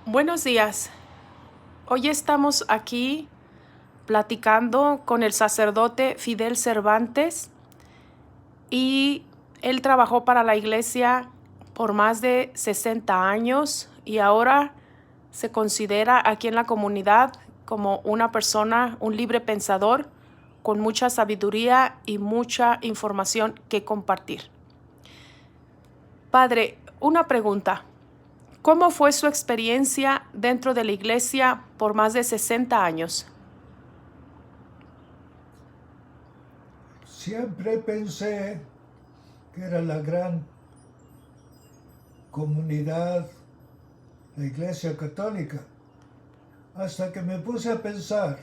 Buenos días. Hoy estamos aquí platicando con el sacerdote Fidel Cervantes y él trabajó para la iglesia por más de 60 años y ahora se considera aquí en la comunidad como una persona, un libre pensador con mucha sabiduría y mucha información que compartir. Padre, una pregunta. ¿Cómo fue su experiencia dentro de la iglesia por más de 60 años? Siempre pensé que era la gran comunidad, la Iglesia Católica, hasta que me puse a pensar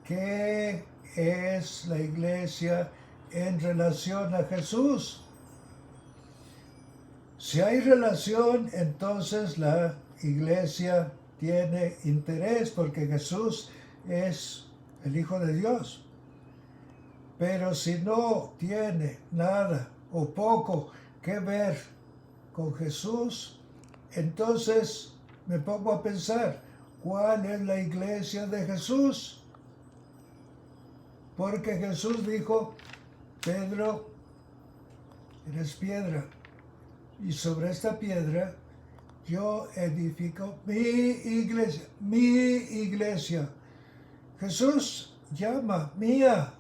qué es la Iglesia en relación a Jesús. Si hay relación, entonces la Iglesia tiene interés porque Jesús es el Hijo de Dios. Pero si no tiene nada o poco que ver con Jesús, entonces me pongo a pensar, ¿cuál es la iglesia de Jesús? Porque Jesús dijo, Pedro, eres piedra, y sobre esta piedra yo edifico mi iglesia, mi iglesia. Jesús llama mía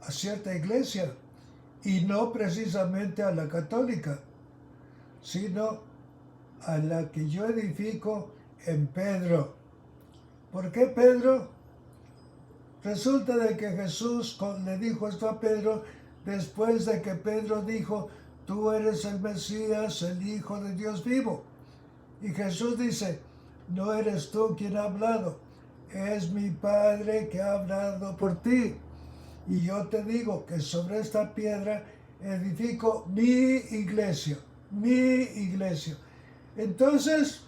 a cierta iglesia, y no precisamente a la católica, sino a la que yo edifico en Pedro. ¿Por qué Pedro? Resulta de que Jesús le dijo esto a Pedro después de que Pedro dijo, tú eres el Mesías, el Hijo de Dios vivo. Y Jesús dice, no eres tú quien ha hablado, es mi Padre que ha hablado por ti. Y yo te digo que sobre esta piedra edifico mi iglesia, mi iglesia. Entonces,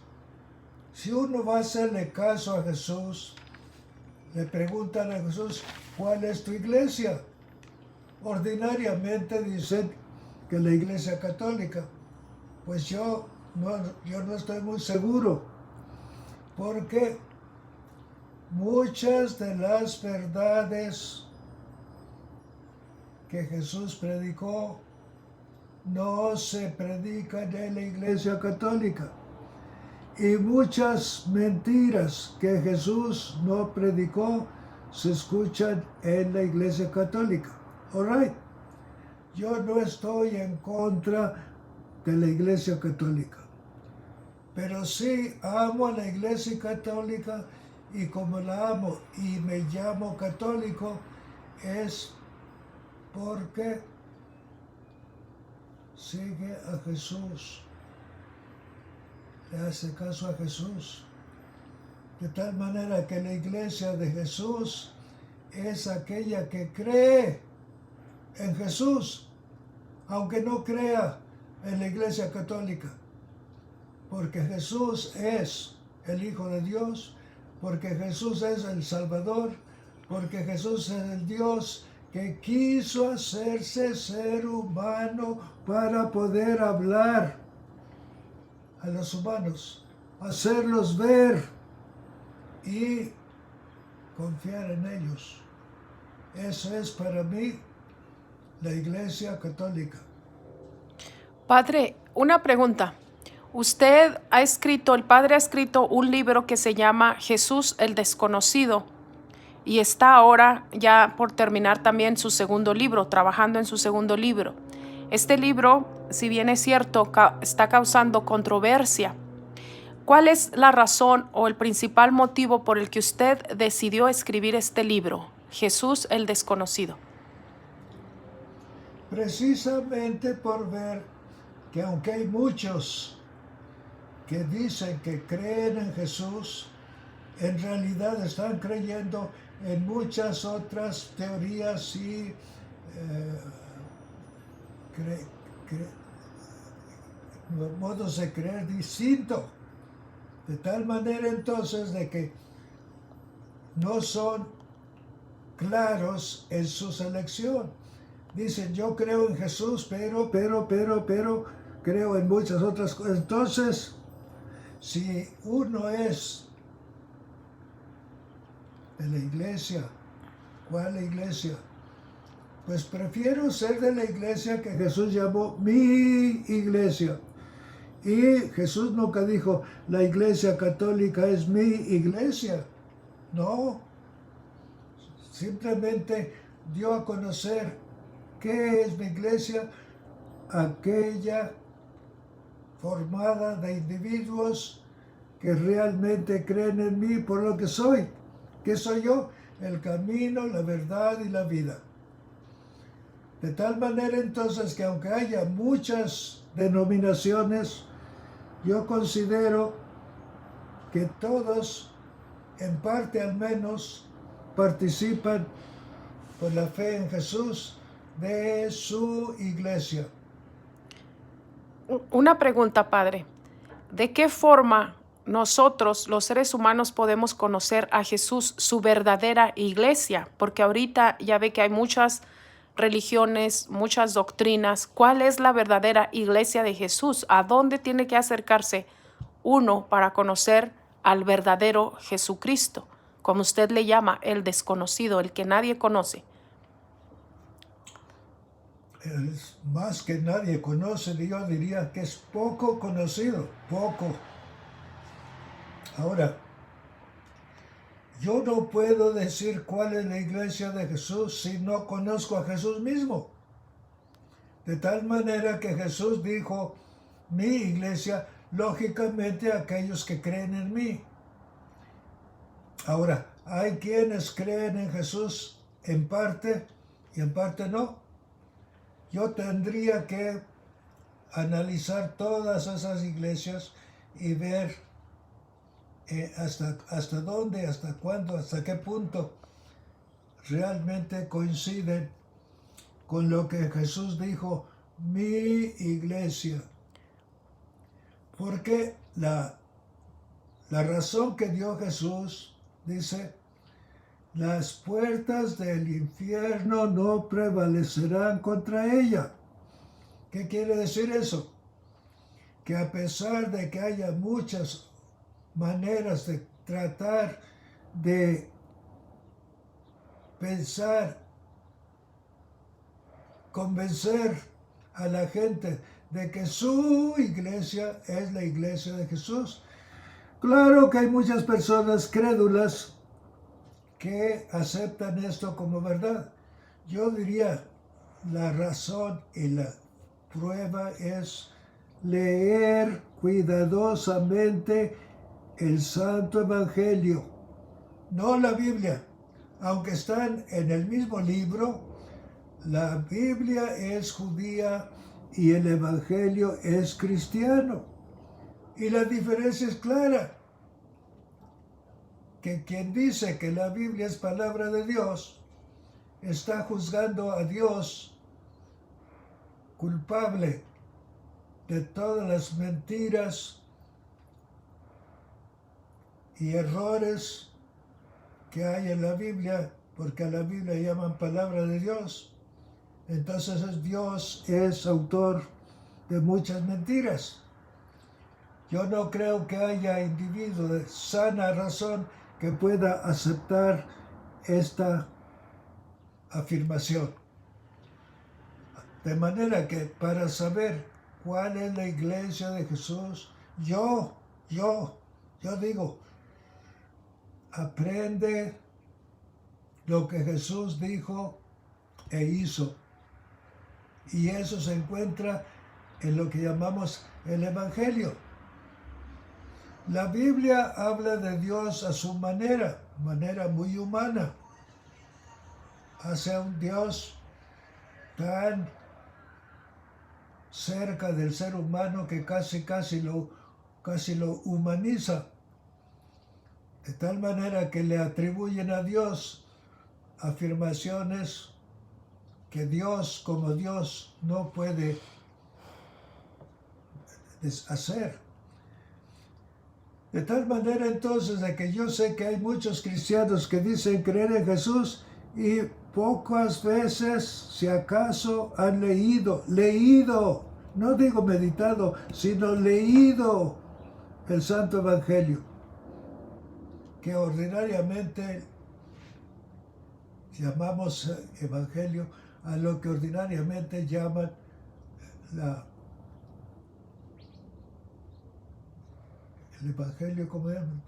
si uno va a hacerle caso a Jesús, le preguntan a Jesús, ¿cuál es tu iglesia? Ordinariamente dicen que la iglesia católica. Pues yo no estoy muy seguro, porque muchas de las verdades que Jesús predicó no se predican en la iglesia católica. Y muchas mentiras que Jesús no predicó se escuchan en la iglesia católica. All right. Yo no estoy en contra de la iglesia católica, pero sí amo a la iglesia católica, y como la amo y me llamo católico es porque sigue a Jesús, le hace caso a Jesús. De tal manera que la iglesia de Jesús es aquella que cree en Jesús, aunque no crea en la iglesia católica, porque Jesús es el Hijo de Dios, porque Jesús es el Salvador, porque Jesús es el Dios que quiso hacerse ser humano para poder hablar a los humanos, hacerlos ver y confiar en ellos. Eso es para mí la Iglesia Católica. Padre, una pregunta. El padre ha escrito un libro que se llama Jesús el Desconocido y está ahora ya por terminar también su segundo libro, trabajando en su segundo libro. Este libro, si bien es cierto, está causando controversia. ¿Cuál es la razón o el principal motivo por el que usted decidió escribir este libro, Jesús el Desconocido? Precisamente por ver que aunque hay muchos que dicen que creen en Jesús, en realidad están creyendo en muchas otras teorías y modos de creer distintos. De tal manera entonces de que no son claros en su selección. Dicen, yo creo en Jesús, pero creo en muchas otras cosas. Entonces, si uno es de la iglesia, ¿cuál iglesia? Pues prefiero ser de la iglesia que Jesús llamó mi iglesia. Y Jesús nunca dijo, la iglesia católica es mi iglesia. No, simplemente dio a conocer qué es mi iglesia, aquella formada de individuos que realmente creen en mí por lo que soy. ¿Qué soy yo? El camino, la verdad y la vida. De tal manera entonces que aunque haya muchas denominaciones, yo considero que todos, en parte al menos, participan por la fe en Jesús de su iglesia. Una pregunta, Padre. ¿De qué forma nosotros, los seres humanos, podemos conocer a Jesús, su verdadera iglesia? Porque ahorita ya ve que hay muchas religiones, muchas doctrinas. ¿Cuál es la verdadera iglesia de Jesús? ¿A dónde tiene que acercarse uno para conocer al verdadero Jesucristo? Como usted le llama, el desconocido, el que nadie conoce. Es más que nadie conoce, yo diría que es poco conocido, poco. Ahora, yo no puedo decir cuál es la iglesia de Jesús si no conozco a Jesús mismo. De tal manera que Jesús dijo, mi iglesia, lógicamente aquellos que creen en mí. Ahora, hay quienes creen en Jesús en parte y en parte no. Yo tendría que analizar todas esas iglesias y ver hasta dónde, hasta cuándo, hasta qué punto realmente coinciden con lo que Jesús dijo, mi iglesia. Porque la razón que dio Jesús dice, las puertas del infierno no prevalecerán contra ella. ¿Qué quiere decir eso? Que a pesar de que haya muchas maneras de tratar de pensar, convencer a la gente de que su iglesia es la iglesia de Jesús. Claro que hay muchas personas crédulas que aceptan esto como verdad. Yo diría, la razón y la prueba es leer cuidadosamente el Santo Evangelio, no la Biblia. Aunque están en el mismo libro, la Biblia es judía y el Evangelio es cristiano. Y la diferencia es clara. Que quien dice que la Biblia es palabra de Dios, está juzgando a Dios culpable de todas las mentiras y errores que hay en la Biblia, porque a la Biblia llaman palabra de Dios. Entonces Dios es autor de muchas mentiras. Yo no creo que haya individuo de sana razón que pueda aceptar esta afirmación. De manera que para saber cuál es la iglesia de Jesús, yo digo, aprende lo que Jesús dijo e hizo. Y eso se encuentra en lo que llamamos el Evangelio. La Biblia habla de Dios a su manera muy humana. Hace a un Dios tan cerca del ser humano que casi lo humaniza. De tal manera que le atribuyen a Dios afirmaciones que Dios como Dios no puede hacer. De tal manera entonces de que yo sé que hay muchos cristianos que dicen creer en Jesús y pocas veces, si acaso, han leído, no digo meditado, sino leído el Santo Evangelio, que ordinariamente llamamos Evangelio a lo que ordinariamente llaman el Evangelio, ¿cómo llaman?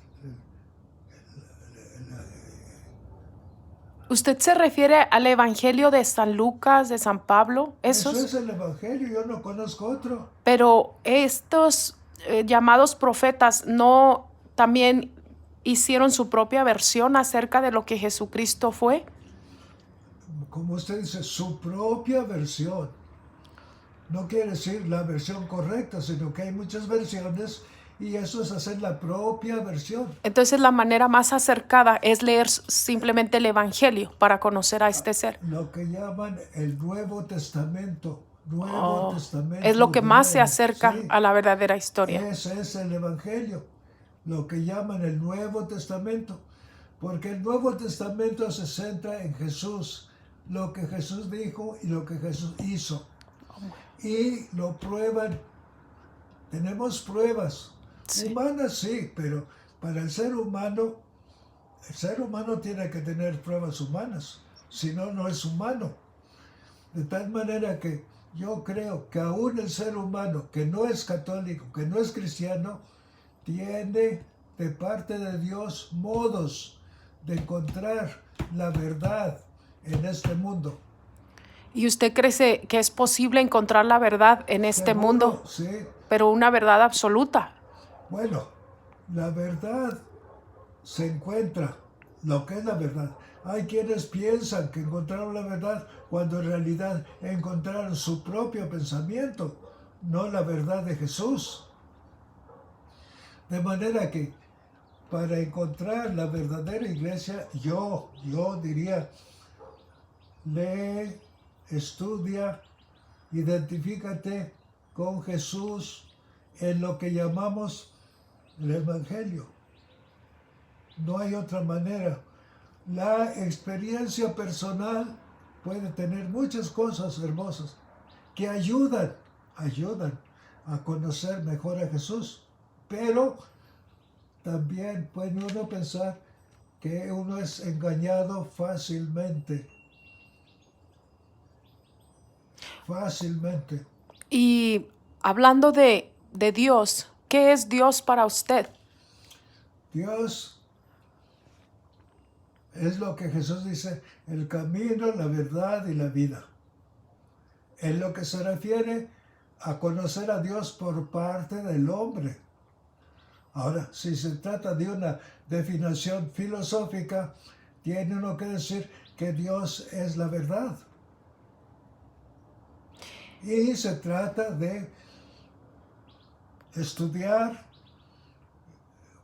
¿Usted se refiere al Evangelio de San Lucas, de San Pablo? Eso Esos. es el Evangelio, yo no conozco otro. Pero estos llamados profetas no también hicieron su propia versión acerca de lo que Jesucristo fue. Como usted dice, su propia versión. No quiere decir la versión correcta, sino que hay muchas versiones y eso es hacer la propia versión. Entonces la manera más acercada es leer simplemente el Evangelio para conocer a este ser. Lo que llaman el Nuevo Testamento. Oh, Testamento. es lo que más se ordinario. acerca Sí, a la verdadera historia. ese es el Evangelio, lo que llaman el Nuevo Testamento. Porque el Nuevo Testamento se centra en Jesús, lo que Jesús dijo y lo que Jesús hizo. Y lo prueban. Tenemos pruebas. Sí. Humanas sí, pero para el ser humano tiene que tener pruebas humanas. Si no, no es humano. De tal manera que yo creo que aún el ser humano que no es católico, que no es cristiano, tiene de parte de Dios modos de encontrar la verdad en este mundo. ¿Y usted cree que es posible encontrar la verdad en este Seguro, mundo? sí. Pero una verdad absoluta. Bueno, la verdad se encuentra, lo que es la verdad. Hay quienes piensan que encontraron la verdad cuando en realidad encontraron su propio pensamiento, no la verdad de Jesús. De manera que para encontrar la verdadera iglesia, yo diría, lee, estudia, identifícate con Jesús en lo que llamamos el Evangelio. No hay otra manera. La experiencia personal puede tener muchas cosas hermosas que ayudan a conocer mejor a Jesús, pero también puede uno pensar que uno es engañado fácilmente. Y hablando de Dios, ¿qué es Dios para usted? Dios es lo que Jesús dice, el camino, la verdad y la vida. En lo que se refiere a conocer a Dios por parte del hombre. Ahora, si se trata de una definición filosófica, tiene uno que decir que Dios es la verdad. Y se trata de estudiar,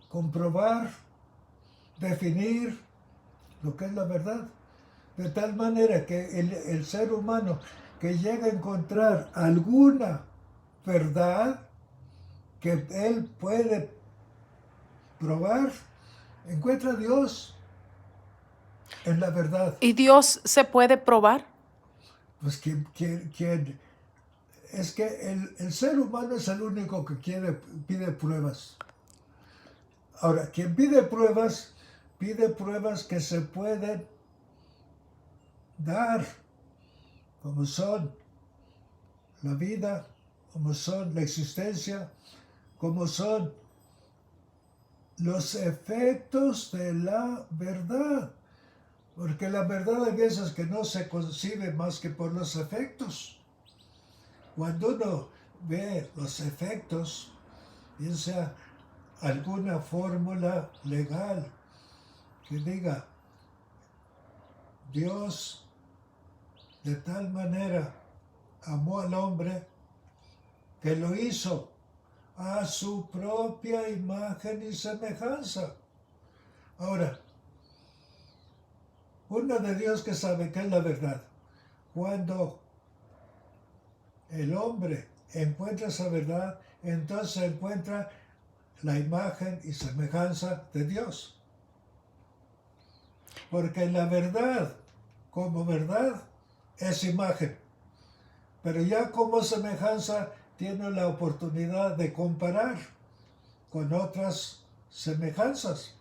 comprobar, definir lo que es la verdad. De tal manera que el ser humano que llega a encontrar alguna verdad que él puede probar, encuentra a Dios en la verdad. ¿Y Dios se puede probar? Pues es que el ser humano es el único que pide pruebas. Ahora, quien pide pruebas que se pueden dar, como son la vida, como son la existencia, como son los efectos de la verdad. Porque la verdad hay veces que no se concibe más que por los efectos. Cuando uno ve los efectos, piensa alguna fórmula legal que diga, Dios de tal manera amó al hombre que lo hizo a su propia imagen y semejanza. Ahora, uno de Dios que sabe que es la verdad, cuando el hombre encuentra esa verdad, entonces encuentra la imagen y semejanza de Dios. Porque la verdad, como verdad, es imagen. Pero ya como semejanza tiene la oportunidad de comparar. con otras semejanzas.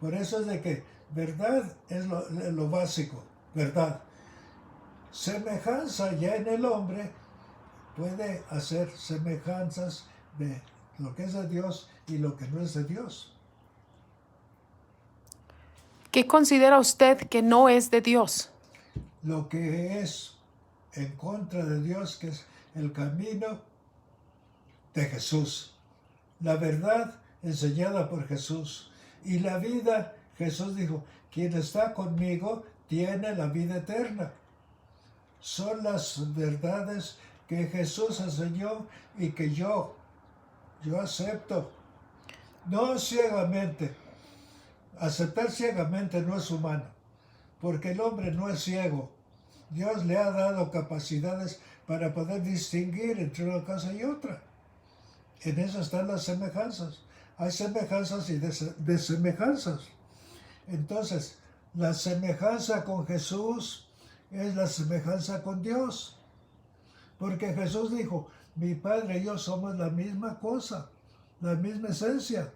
Por eso es de que verdad es lo básico, verdad. Semejanza ya en el hombre puede hacer semejanzas de lo que es de Dios y lo que no es de Dios. ¿Qué considera usted que no es de Dios? Lo que es en contra de Dios, que es el camino de Jesús. La verdad enseñada por Jesús. Y la vida, Jesús dijo, quien está conmigo tiene la vida eterna. Son las verdades que Jesús enseñó y que yo acepto. No ciegamente. Aceptar ciegamente no es humano, porque el hombre no es ciego. Dios le ha dado capacidades para poder distinguir entre una cosa y otra. En eso están las semejanzas. Hay semejanzas y desemejanzas. Entonces, la semejanza con Jesús es la semejanza con Dios. Porque Jesús dijo, mi Padre y yo somos la misma cosa, la misma esencia.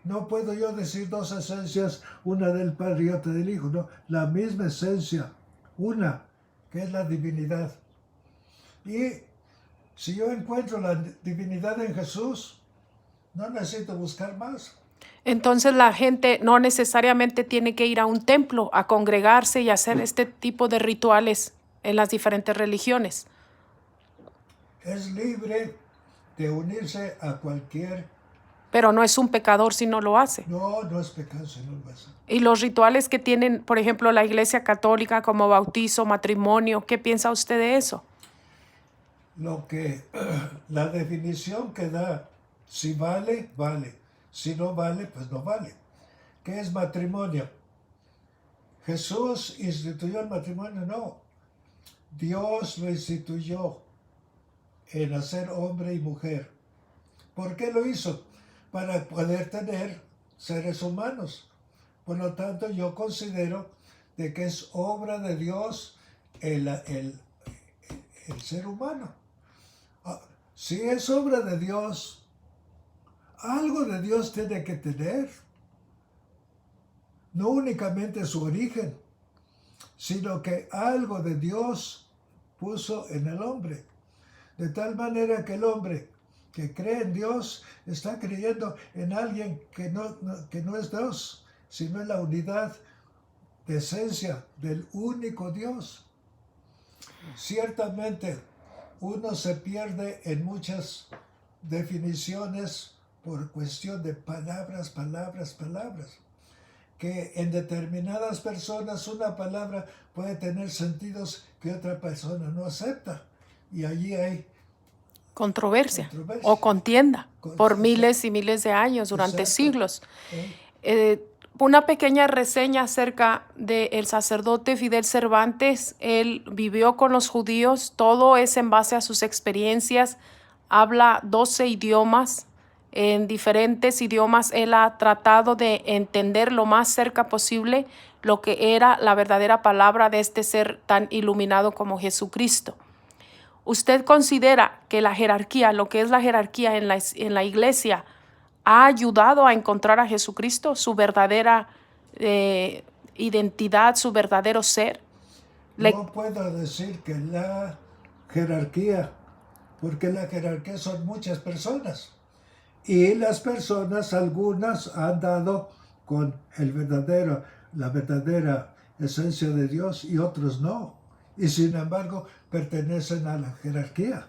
No puedo yo decir dos esencias, una del Padre y otra del Hijo. No, la misma esencia, una, que es la divinidad. Y si yo encuentro la divinidad en Jesús, no necesito buscar más. Entonces la gente no necesariamente tiene que ir a un templo a congregarse y hacer este tipo de rituales en las diferentes religiones. Es libre de unirse a cualquier... Pero no es un pecador si no lo hace. No es pecado si no lo hace. Y los rituales que tienen, por ejemplo, la Iglesia Católica como bautizo, matrimonio, ¿qué piensa usted de eso? La definición que da, si vale, vale. Si no vale, pues no vale. ¿Qué es matrimonio? ¿Jesús instituyó el matrimonio? No. Dios lo instituyó en hacer hombre y mujer. ¿Por qué lo hizo? Para poder tener seres humanos. Por lo tanto, yo considero de que es obra de Dios el ser humano. Si es obra de Dios, algo de Dios tiene que tener. No únicamente su origen, sino que algo de Dios puso en el hombre. De tal manera que el hombre que cree en Dios está creyendo en alguien que no es Dios, sino en la unidad de esencia del único Dios. Ciertamente, uno se pierde en muchas definiciones por cuestión de palabras, que en determinadas personas una palabra puede tener sentidos que otra persona no acepta. Y allí hay controversia o contienda por miles y miles de años, durante siglos. Una pequeña reseña acerca del sacerdote Fidel Cervantes. Él vivió con los judíos, todo es en base a sus experiencias, habla 12 idiomas. En diferentes idiomas él ha tratado de entender lo más cerca posible lo que era la verdadera palabra de este ser tan iluminado como Jesucristo. ¿Usted considera que la jerarquía, lo que es la jerarquía en la iglesia, ha ayudado a encontrar a Jesucristo, su verdadera identidad, su verdadero ser? No puedo decir que la jerarquía, porque la jerarquía son muchas personas. Y las personas, algunas han dado con la verdadera esencia de Dios y otros no. Y sin embargo pertenecen a la jerarquía.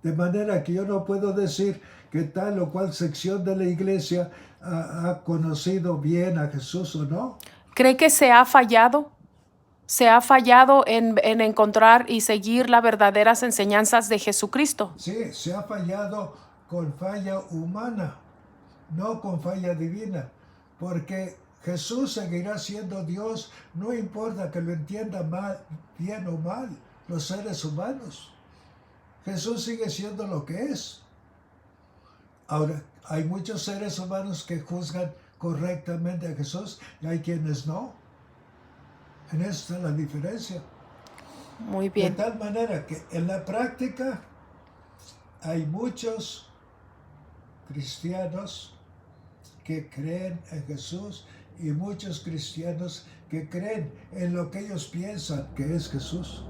De manera que yo no puedo decir que tal o cual sección de la iglesia ha conocido bien a Jesús o no. ¿Cree que se ha fallado? ¿Se ha fallado en encontrar y seguir las verdaderas enseñanzas de Jesucristo? Sí, se ha fallado con falla humana, no con falla divina, porque Jesús seguirá siendo Dios, no importa que lo entiendan bien o mal los seres humanos. Jesús sigue siendo lo que es. Ahora, hay muchos seres humanos que juzgan correctamente a Jesús y hay quienes no. En eso está la diferencia. Muy bien. De tal manera que en la práctica hay muchos cristianos que creen en Jesús y muchos cristianos que creen en lo que ellos piensan que es Jesús.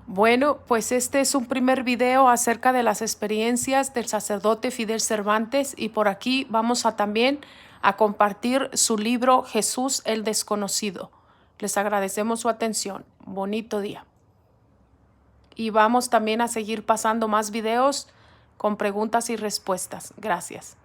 Bueno, pues este es un primer video acerca de las experiencias del sacerdote Fidel Cervantes y por aquí vamos a también a compartir su libro Jesús el Desconocido. Les agradecemos su atención. Bonito día. Y vamos también a seguir pasando más videos con preguntas y respuestas. Gracias.